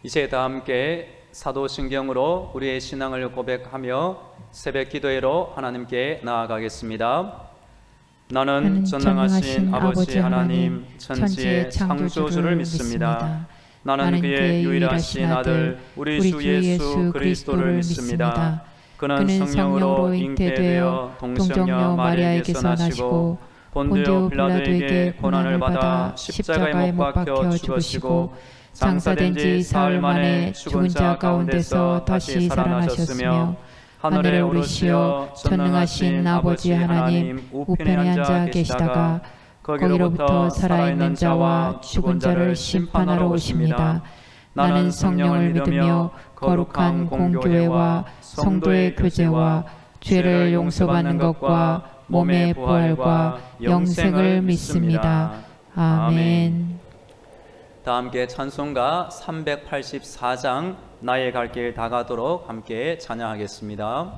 이제 다 함께 사도신경으로 우리의 신앙을 고백하며 새벽 기도회로 하나님께 나아가겠습니다. 나는 전능하신 아버지 하나님 천지의 창조주를 믿습니다. 나는 그의 유일하신 아들 우리 주 예수 그리스도를 믿습니다. 그는 성령으로 잉태되어 동정녀 마리아에게서 나시고 본디오 빌라도에게 고난을 받아 십자가에 못 박혀 죽으시고 장사된 지 사흘 만에 죽은 자 가운데서 다시 살아나셨으며 하늘에 오르시어 전능하신 아버지 하나님 우편에 앉아 계시다가 거기로부터 살아있는 자와 죽은 자를 심판하러 오십니다. 나는 성령을 믿으며 거룩한 공교회와 성도의 교제와 죄를 용서받는 것과 몸의 부활과 영생을 믿습니다. 아멘. 다 함께 찬송가 384장 나의 갈 길 다가도록 함께 찬양하겠습니다.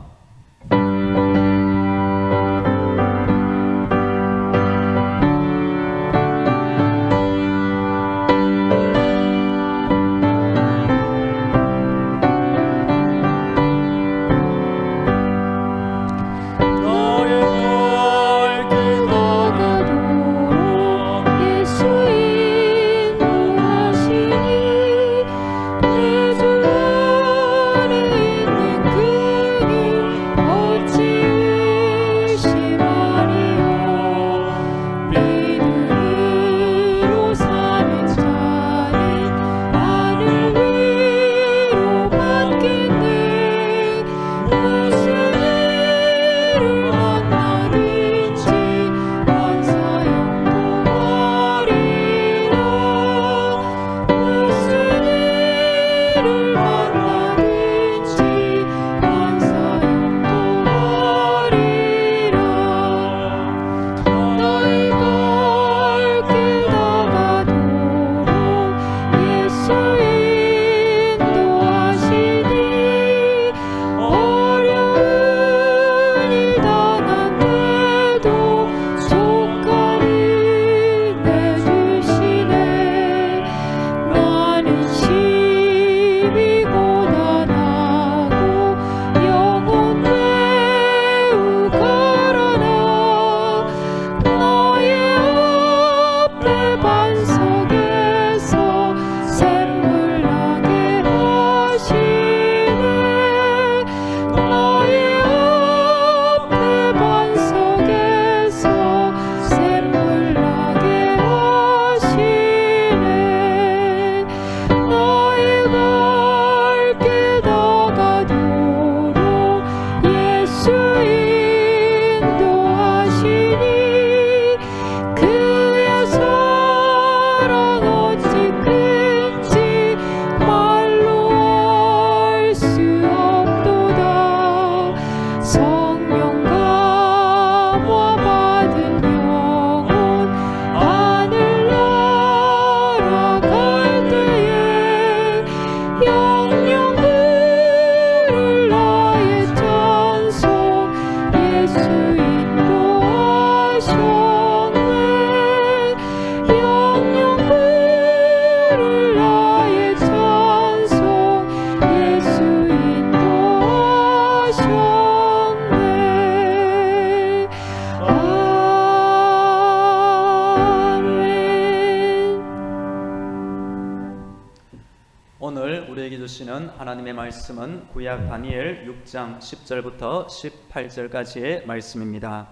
오늘 우리에게 주시는 하나님의 말씀은 구약 다니엘 6장 10절부터 18절까지의 말씀입니다.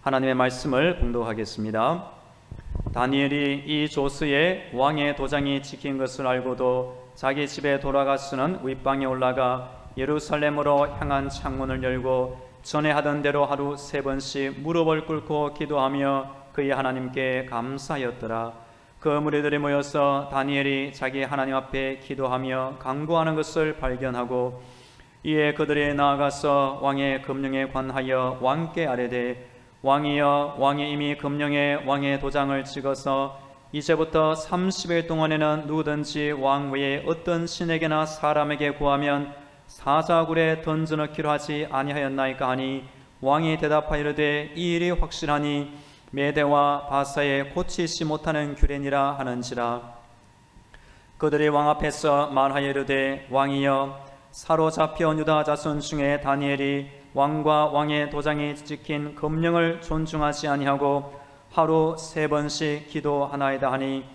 하나님의 말씀을 봉독하겠습니다. 다니엘이 이 조스의 왕의 도장이 찍힌 것을 알고도 자기 집에 돌아가서는 윗방에 올라가 예루살렘으로 향한 창문을 열고 전에 하던 대로 하루 3번씩 무릎을 꿇고 기도하며 그의 하나님께 감사하였더라. 그 무리들이 모여서 다니엘이 자기 하나님 앞에 기도하며 간구하는 것을 발견하고 이에 그들이 나아가서 왕의 금령에 관하여 왕께 아뢰되 왕이여 왕이 이미 금령에 왕의 도장을 찍어서 이제부터 30일 동안에는 누구든지 왕 외에 어떤 신에게나 사람에게 구하면 사자굴에 던져넣기로 하지 아니하였나이까 하니 왕이 대답하이르되 이 일이 확실하니 메대와 바사에 고치지 못하는 규례니라 하는지라. 그들이 왕 앞에서 말하여 이르되 왕이여 사로잡혀 유다 자손 중에 다니엘이 왕과 왕의 도장이 찍힌 금령을 존중하지 아니하고 하루 3번씩 기도하나이다 하니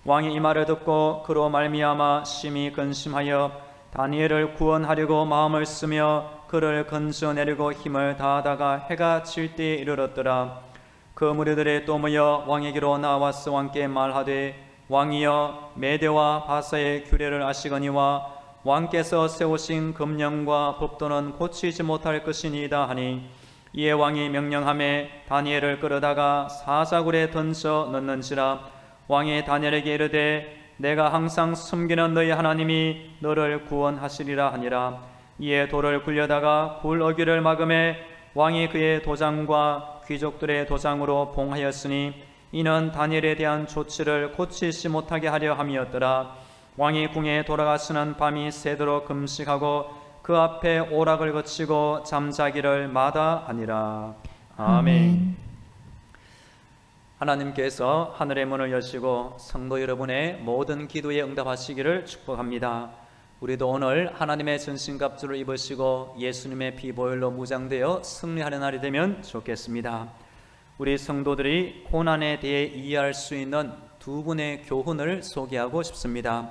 왕이 이 말을 듣고 그로 말미암아 심히 근심하여 다니엘을 구원하려고 마음을 쓰며 그를 건져내리고 힘을 다하다가 해가 질 때에 이르렀더라. 그 무리들이 또 모여 왕에게로 나와서 왕께 말하되 왕이여 메대와 바사의 규례를 아시거니와 왕께서 세우신 금령과 법도는 고치지 못할 것이니이다 하니 이에 왕이 명령하매 다니엘을 끌어다가 사자굴에 던져 넣는지라. 왕이 다니엘에게 이르되 내가 항상 숨기는 너희 하나님이 너를 구원하시리라 하니라. 이에 돌을 굴려다가 굴 어귀를 막음에 왕이 그의 도장과 귀족들의 도장으로 봉하였으니 이는 다니엘에 대한 조치를 고치지 못하게 하려 함이었더라. 왕이 궁에 돌아가시는 밤이 새도록 금식하고 그 앞에 오락을 거치고 잠자기를 마다하니라. 아멘. 하나님께서 하늘의 문을 여시고 성도 여러분의 모든 기도에 응답하시기를 축복합니다. 우리도 오늘 하나님의 전신갑주를 입으시고 예수님의 피보혈로 무장되어 승리하는 날이 되면 좋겠습니다. 우리 성도들이 고난에 대해 이해할 수 있는 두 분의 교훈을 소개하고 싶습니다.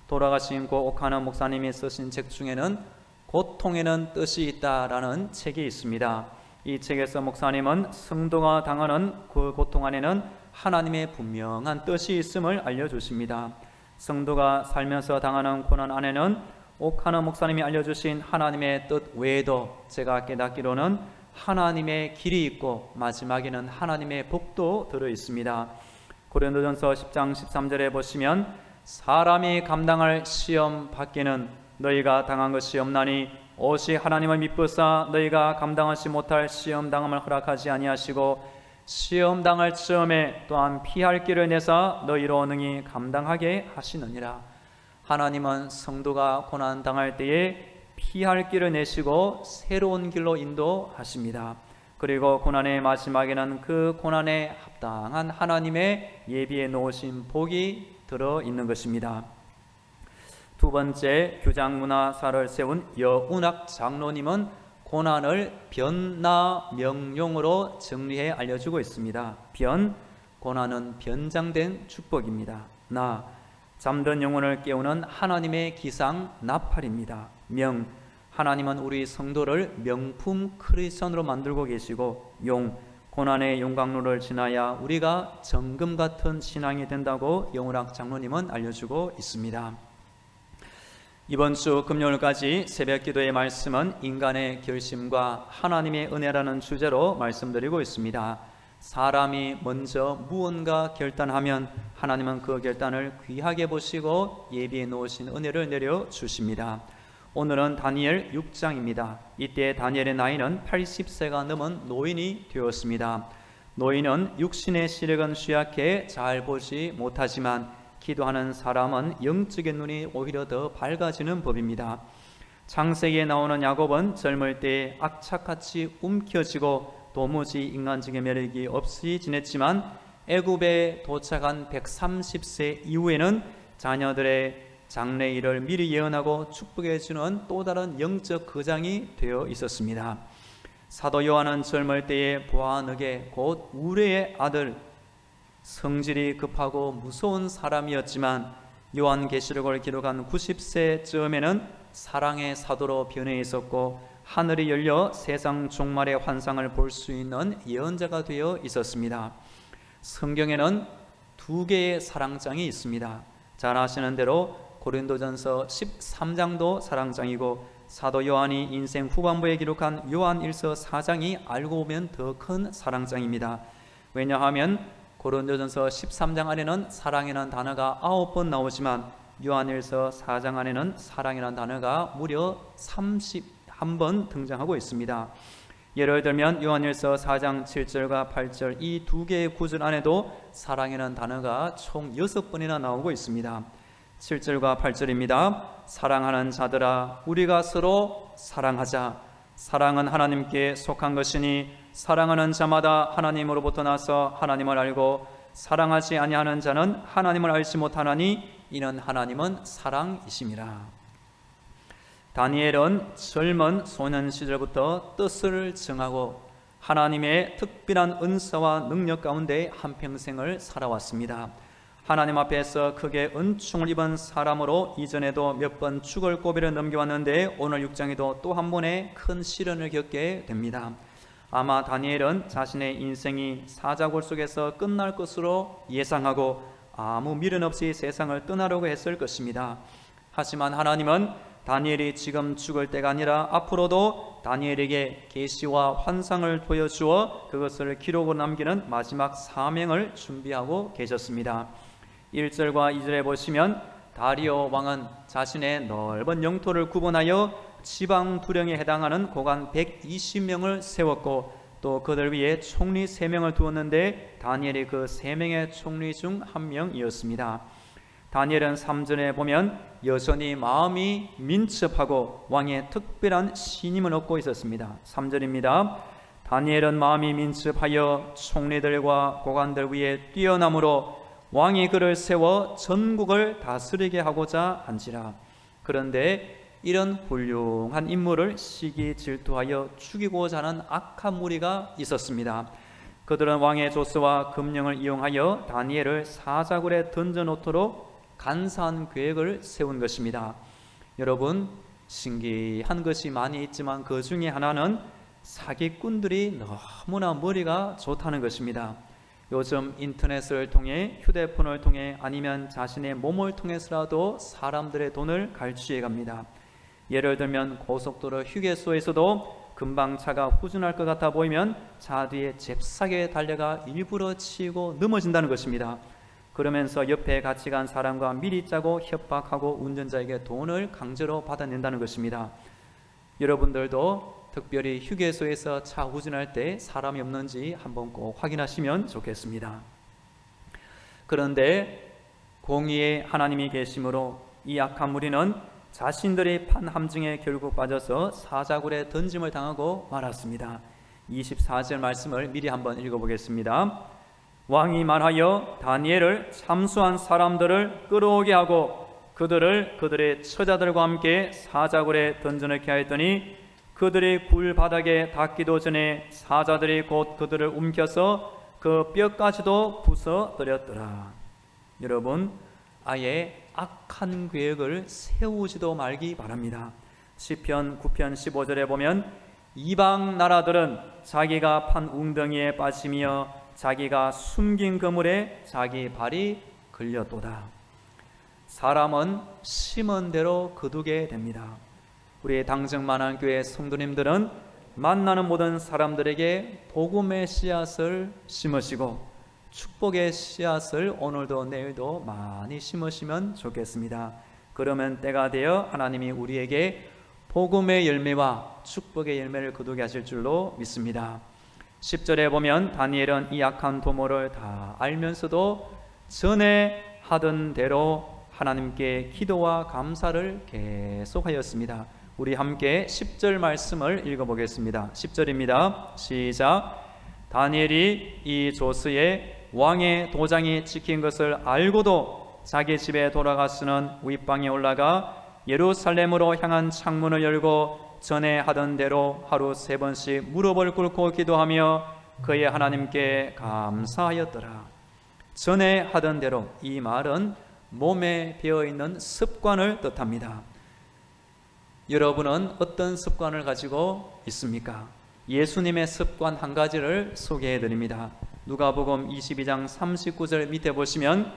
돌아가신 고 오카노 목사님이 쓰신 책 중에는 고통에는 뜻이 있다라는 책이 있습니다. 이 책에서 목사님은 성도가 당하는 그 고통 안에는 하나님의 분명한 뜻이 있음을 알려주십니다. 성도가 살면서 당하는 고난 안에는 오카노 목사님이 알려주신 하나님의 뜻 외에도 제가 깨닫기로는 하나님의 길이 있고 마지막에는 하나님의 복도 들어 있습니다. 고린도전서 10장 13절에 보시면 사람이 감당할 시험 밖에는 너희가 당한 것이 없나니 오직 하나님을 믿고사 너희가 감당하지 못할 시험 당함을 허락하지 아니하시고 시험 당할 즈음에 또한 피할 길을 내사 너희로 능히 감당하게 하시느니라. 하나님은 성도가 고난 당할 때에 피할 길을 내시고 새로운 길로 인도하십니다. 그리고 고난의 마지막에는 그 고난에 합당한 하나님의 예비해 놓으신 복이 들어있는 것입니다. 두 번째, 규장문화사를 세운 여운학 장로님은 고난을 변나명용으로 정리해 알려주고 있습니다. 변, 고난은 변장된 축복입니다. 나, 잠든 영혼을 깨우는 하나님의 기상 나팔입니다. 명, 하나님은 우리 성도를 명품 크리스천으로 만들고 계시고 용, 고난의 용광로를 지나야 우리가 정금 같은 신앙이 된다고 영운학 장로님은 알려주고 있습니다. 이번 주 금요일까지 새벽기도의 말씀은 인간의 결심과 하나님의 은혜라는 주제로 말씀드리고 있습니다. 사람이 먼저 무언가 결단하면 하나님은 그 결단을 귀하게 보시고 예비해 놓으신 은혜를 내려주십니다. 오늘은 다니엘 6장입니다. 이때 다니엘의 나이는 80세가 넘은 노인이 되었습니다. 노인은 육신의 시력은 취약해 잘 보지 못하지만 기도하는 사람은 영적인 눈이 오히려 더 밝아지는 법입니다. 창세기에 나오는 야곱은 젊을 때 악착같이 움켜쥐고 도무지 인간적인 매력이 없이 지냈지만 애굽에 도착한 130세 이후에는 자녀들의 장래일을 미리 예언하고 축복해 주는 또 다른 영적 거장이 되어 있었습니다. 사도 요한은 젊을 때에 보아느게 곧 우레의 아들, 성질이 급하고 무서운 사람이었지만 요한계시록을 기록한 90세쯤에는 사랑의 사도로 변해 있었고 하늘이 열려 세상 종말의 환상을 볼 수 있는 예언자가 되어 있었습니다. 성경에는 두 개의 사랑장이 있습니다. 잘 아시는 대로 고린도전서 13장도 사랑장이고 사도 요한이 인생 후반부에 기록한 요한일서 4장이 알고 보면 더 큰 사랑장입니다. 왜냐하면 고린도전서 13장 안에는 사랑이라는 단어가 9번 나오지만 요한일서 4장 안에는 사랑이라는 단어가 무려 31번 등장하고 있습니다. 예를 들면 요한일서 4장 7절과 8절 이 두 개의 구절 안에도 사랑이라는 단어가 총 6번이나 나오고 있습니다. 7절과 8절입니다. 사랑하는 자들아 우리가 서로 사랑하자. 사랑은 하나님께 속한 것이니 사랑하는 자마다 하나님으로부터 나서 하나님을 알고 사랑하지 아니하는 자는 하나님을 알지 못하나니 이는 하나님은 사랑이심이라. 다니엘은 젊은 소년 시절부터 뜻을 정하고 하나님의 특별한 은사와 능력 가운데 한평생을 살아왔습니다. 하나님 앞에서 크게 은총을 입은 사람으로 이전에도 몇 번 죽을 고비를 넘겨왔는데 오늘 6장에도 또 한 번의 큰 시련을 겪게 됩니다. 아마 다니엘은 자신의 인생이 사자굴 속에서 끝날 것으로 예상하고 아무 미련 없이 세상을 떠나려고 했을 것입니다. 하지만 하나님은 다니엘이 지금 죽을 때가 아니라 앞으로도 다니엘에게 계시와 환상을 보여주어 그것을 기록으로 남기는 마지막 사명을 준비하고 계셨습니다. 1절과 2절에 보시면 다리오 왕은 자신의 넓은 영토를 구분하여 지방 두령에 해당하는 고관 120명을 세웠고 또 그들 위에 총리 3명을 두었는데 다니엘이 그 3명의 총리 중 한 명이었습니다. 다니엘은 3절에 보면 여전히 마음이 민첩하고 왕의 특별한 신임을 얻고 있었습니다. 3절입니다. 다니엘은 마음이 민첩하여 총리들과 고관들 위에 뛰어남으로 왕이 그를 세워 전국을 다스리게 하고자 한지라. 그런데 이런 훌륭한 인물을 시기 질투하여 죽이고자 하는 악한 무리가 있었습니다. 그들은 왕의 조서와 금령을 이용하여 다니엘을 사자굴에 던져놓도록 간사한 계획을 세운 것입니다. 여러분, 신기한 것이 많이 있지만 그 중에 하나는 사기꾼들이 너무나 머리가 좋다는 것입니다. 요즘 인터넷을 통해, 휴대폰을 통해 아니면 자신의 몸을 통해서라도 사람들의 돈을 갈취해 갑니다. 예를 들면 고속도로 휴게소에서도 금방 차가 후진할 것 같아 보이면 차 뒤에 잽싸게 달려가 일부러 치고 넘어진다는 것입니다. 그러면서 옆에 같이 간 사람과 미리 짜고 협박하고 운전자에게 돈을 강제로 받아낸다는 것입니다. 여러분들도 특별히 휴게소에서 차 후진할 때 사람이 없는지 한번 꼭 확인하시면 좋겠습니다. 그런데 공의의 하나님이 계심으로 이 악한 무리는 자신들이 판 함정에 결국 빠져서 사자굴에 던짐을 당하고 말았습니다. 24절 말씀을 미리 한번 읽어보겠습니다. 왕이 말하여 다니엘을 참수한 사람들을 끌어오게 하고 그들을 그들의 처자들과 함께 사자굴에 던져넣게 하였더니 그들이 굴 바닥에 닿기도 전에 사자들이 곧 그들을 움켜서 그 뼈까지도 부숴뜨렸더라. 여러분, 아예 악한 계획을 세우지도 말기 바랍니다. 시편 9편 15절에 보면 이방 나라들은 자기가 판 웅덩이에 빠지며 자기가 숨긴 그물에 자기 발이 걸렸도다. 사람은 심은 대로 거두게 됩니다. 우리 당정만한교회 성도님들은 만나는 모든 사람들에게 복음의 씨앗을 심으시고 축복의 씨앗을 오늘도 내일도 많이 심으시면 좋겠습니다. 그러면 때가 되어 하나님이 우리에게 복음의 열매와 축복의 열매를 거두게 하실 줄로 믿습니다. 10절에 보면 다니엘은 이 악한 도모를 다 알면서도 전에 하던 대로 하나님께 기도와 감사를 계속하였습니다. 우리 함께 10절 말씀을 읽어보겠습니다. 10절입니다. 시작. 다니엘이 이 조스에 왕의 도장이 찍힌 것을 알고도 자기 집에 돌아가서는 윗방에 올라가 예루살렘으로 향한 창문을 열고 전에 하던 대로 하루 3번씩 무릎을 꿇고 기도하며 그의 하나님께 감사하였더라. 전에 하던 대로, 이 말은 몸에 배어있는 습관을 뜻합니다. 여러분은 어떤 습관을 가지고 있습니까? 예수님의 습관 한 가지를 소개해 드립니다. 누가복음 22장 39절 밑에 보시면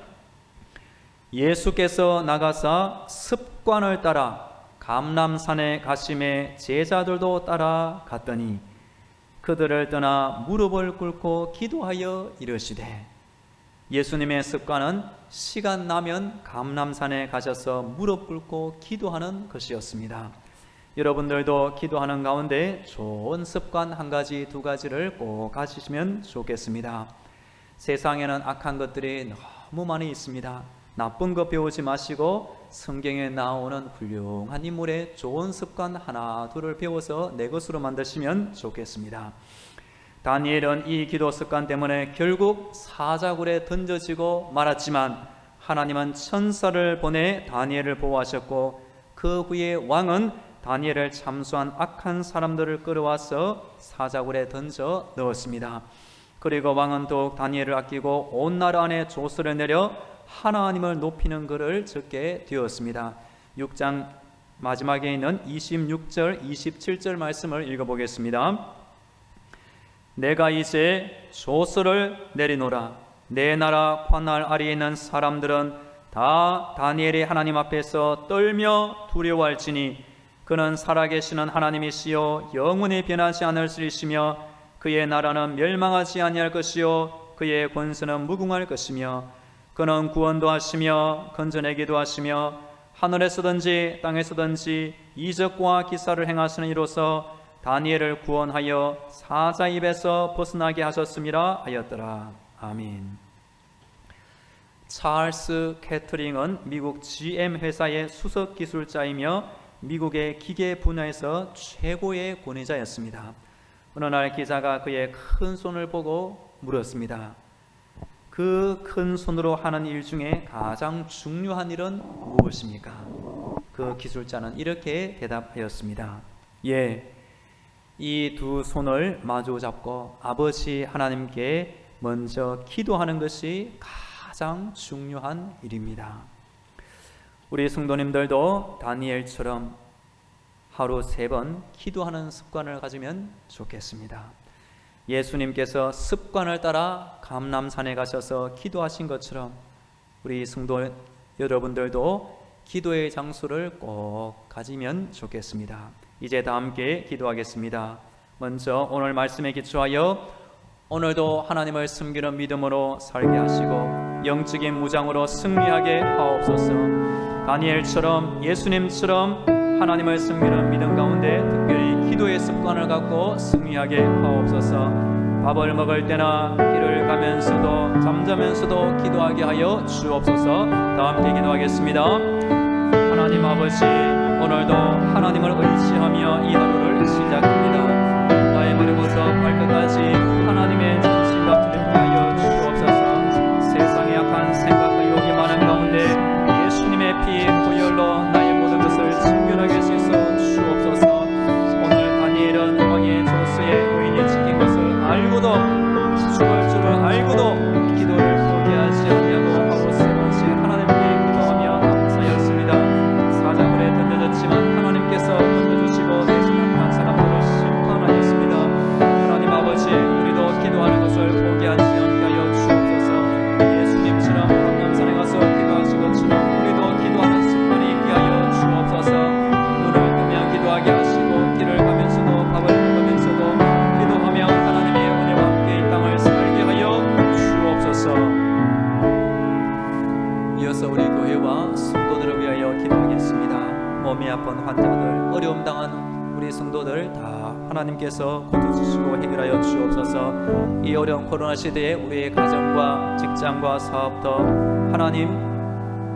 예수께서 나가사 습관을 따라 감람산에 가심에 제자들도 따라 갔더니 그들을 떠나 무릎을 꿇고 기도하여 이르시되. 예수님의 습관은 시간 나면 감람산에 가셔서 무릎 꿇고 기도하는 것이었습니다. 여러분들도 기도하는 가운데 좋은 습관 한 가지, 두 가지를 꼭 가지시면 좋겠습니다. 세상에는 악한 것들이 너무 많이 있습니다. 나쁜 것 배우지 마시고 성경에 나오는 훌륭한 인물의 좋은 습관 하나 둘을 배워서 내 것으로 만드시면 좋겠습니다. 다니엘은 이 기도 습관 때문에 결국 사자굴에 던져지고 말았지만 하나님은 천사를 보내 다니엘을 보호하셨고 그 후에 왕은 다니엘을 참수한 악한 사람들을 끌어와서 사자굴에 던져 넣었습니다. 그리고 왕은 더욱 다니엘을 아끼고 온 나라 안에 조서를 내려 하나님을 높이는 글을 적게 되었습니다. 6장 마지막에 있는 26절 27절 말씀을 읽어보겠습니다. 내가 이제 조서를 내리노라. 내 나라 관할 아래에 있는 사람들은 다 다니엘이 하나님 앞에서 떨며 두려워할지니 그는 살아계시는 하나님이시요 영원히 변하지 않으시리시며 그의 나라는 멸망하지 아니할 것이요 그의 권세는 무궁할 것이며 그는 구원도 하시며 건져내기도 하시며 하늘에서든지 땅에서든지 이적과 기사를 행하시는 이로써 다니엘을 구원하여 사자 입에서 벗어나게 하셨음이라 하였더라. 아멘. 찰스 캐터링은 미국 GM 회사의 수석 기술자이며 미국의 기계 분야에서 최고의 권위자였습니다. 어느 날 기자가 그의 큰 손을 보고 물었습니다. 그 큰 손으로 하는 일 중에 가장 중요한 일은 무엇입니까? 그 기술자는 이렇게 대답하였습니다. 예, 이 두 손을 마주 잡고 아버지 하나님께 먼저 기도하는 것이 가장 중요한 일입니다. 우리 성도님들도 다니엘처럼 하루 3번 기도하는 습관을 가지면 좋겠습니다. 예수님께서 습관을 따라 감람산에 가셔서 기도하신 것처럼 우리 성도 여러분들도 기도의 장소를 꼭 가지면 좋겠습니다. 이제 다 함께 기도하겠습니다. 먼저 오늘 말씀에 기초하여 오늘도 하나님을 섬기는 믿음으로 살게 하시고 영적인 무장으로 승리하게 하옵소서. 다니엘처럼 예수님처럼 하나님을 섬기는 믿음 가운데 특별히 기도의 습관을 갖고 승리하게 하옵소서. 밥을 먹을 때나 길을 가면서도 잠자면서도 기도하게 하여 주옵소서. 다 함께 기도하겠습니다. 하나님 아버지, 오늘도 하나님을 의지하며 이 하루를 시작합니다. 나의 머리부터 발끝까지 하나님의 진실과 주님을 하여 주옵소서. 세상의 악한 생각과 유혹이 많은 가운데 예수님의 피 보혈로 나의 모든 것을 청결하게 씻어 주옵소서. 오늘 다니엘은 왕의 조서에 의인이 지킨 것을 알고도 죽을 줄을 알고도 기도를 포기하지 아니하고 바로 세 번째 하나님께 기도하며 감사였습니다. 사자굴에 던져졌지만 하나님께서 던져주시고 대신 악한 사람들을 심판하였습니다. 하나님 아버지, 우리도 기도하는 것을 포기하지 않게 하여 주옵소서. 예수님처럼 감람산에 가서 기도하신 것처럼 우리도 기도하는 습관이 있게 하여 주옵소서. 눈을 뜨며 기도하게 하시고 길을 가면서도 밥을 먹으면서도 기도하며 하나님의 은혜와 함께 이 땅을 살게 하여 주옵소서. 이어서 우리 교회와 성도들을 위하여 기도하겠습니다. 몸이 아픈 환자들, 어려움 당한 우리 성도들 다 하나님께서 고쳐주시고 해결하여 주옵소서. 이 어려운 코로나 시대에 우리의 가정과 직장과 사업도 하나님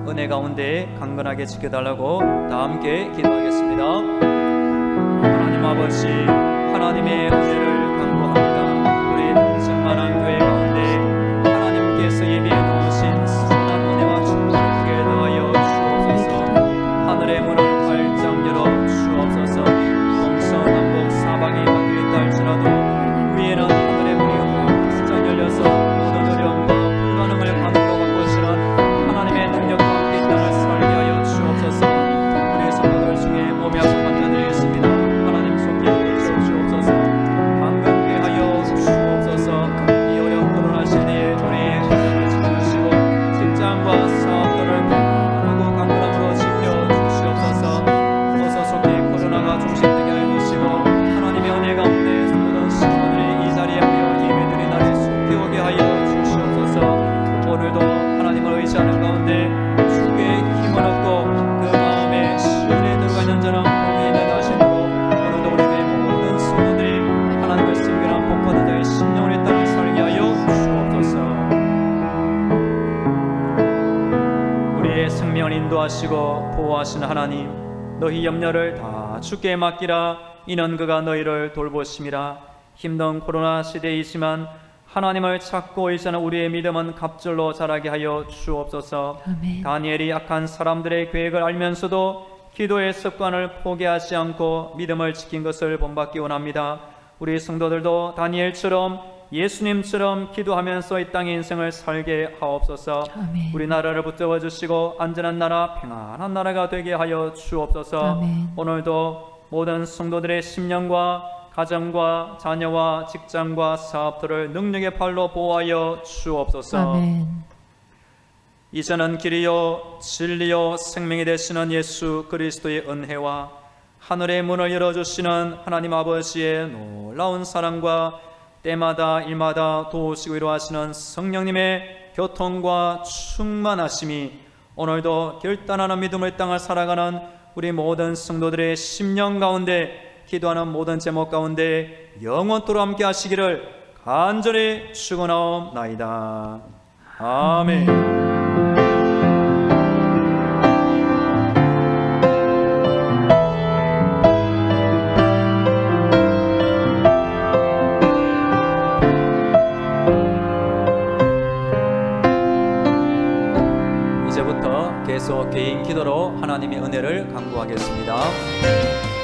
은혜 가운데 강건하게 지켜달라고 다 함께 기도하겠습니다. 하나님 아버지, 하나님의 은혜를 간구합니다. 우리 충만한 교회 가운데 하나님께서 예비해 놓으신 선한 은혜와 축복을 크게 더하여 주옵소서. 하늘의 문을 활짝 열어 주옵소서. 동서남북 사방이 막혀있다 할지라도 위에는 하늘의 문이 활짝 열려서 모든 어려움과 불가능을 가능으로 바꾸시는 하나님의 능력과 함께 이 땅을 살게 하여 주옵소서. 우리 성도들 중에 몸이 아픈 환자들이 있습니다. 하나님 속히 고쳐 주옵소서. 강건케 하여 주옵소서. 이 어려운 코로나 시대에 우리의 가정을 지켜주시고 직장과 사업들을 강하고 강건함으로 지켜주시옵소서. 어서 속히 코로나가 종식되게 하여 주시고 하나님의 은혜 가운데 모든 성도들이 이 자리에 모여 예배드린 날에 속히 오게 하여 주시옵소서. 오늘도 하나님을 의지하는 가운데 주의 힘을 얻고 그 마음에 시련에 들어가 있는 자는 복이 있는 하시므로 오늘도 우리 교회 모든 성도들이 하나님을 섬기는 복받은 자의 심령을 이 땅에 살게 하여 주옵소서. 우리의 생명을 인도하시고 보호하시는 하나님, 너희 염려를 다 주께 맡기라. 이는 그가 너희를 돌보심이라. 힘든 코로나 시대이지만 하나님을 찾고 의지하는 우리의 믿음은 갑절로 자라게 하여 주옵소서. 아멘. 다니엘이 악한 사람들의 계획을 알면서도 기도의 습관을 포기하지 않고 믿음을 지킨 것을 본받기 원합니다. 우리 성도들도 다니엘처럼 예수님처럼 기도하면서 이 땅의 인생을 살게 하옵소서. 아멘. 우리나라를 붙들어 주시고 안전한 나라, 평안한 나라가 되게 하여 주옵소서. 아멘. 오늘도 모든 성도들의 심령과 가정과 자녀와 직장과 사업들을 능력의 팔로 보호하여 주옵소서. 아멘. 이제는 길이요 진리요 생명이 되시는 예수 그리스도의 은혜와 하늘의 문을 열어주시는 하나님 아버지의 놀라운 사랑과 때마다 일마다 도우시고 이루하시는 성령님의 교통과 충만하심이 오늘도 결단하는 믿음의 땅을 살아가는 우리 모든 성도들의 심령 가운데, 기도하는 모든 제목 가운데 영원토록 함께 하시기를 간절히 축원하옵나이다. 아멘. 이제부터 계속 개인 기도로 하나님의 은혜를 간구하겠습니다.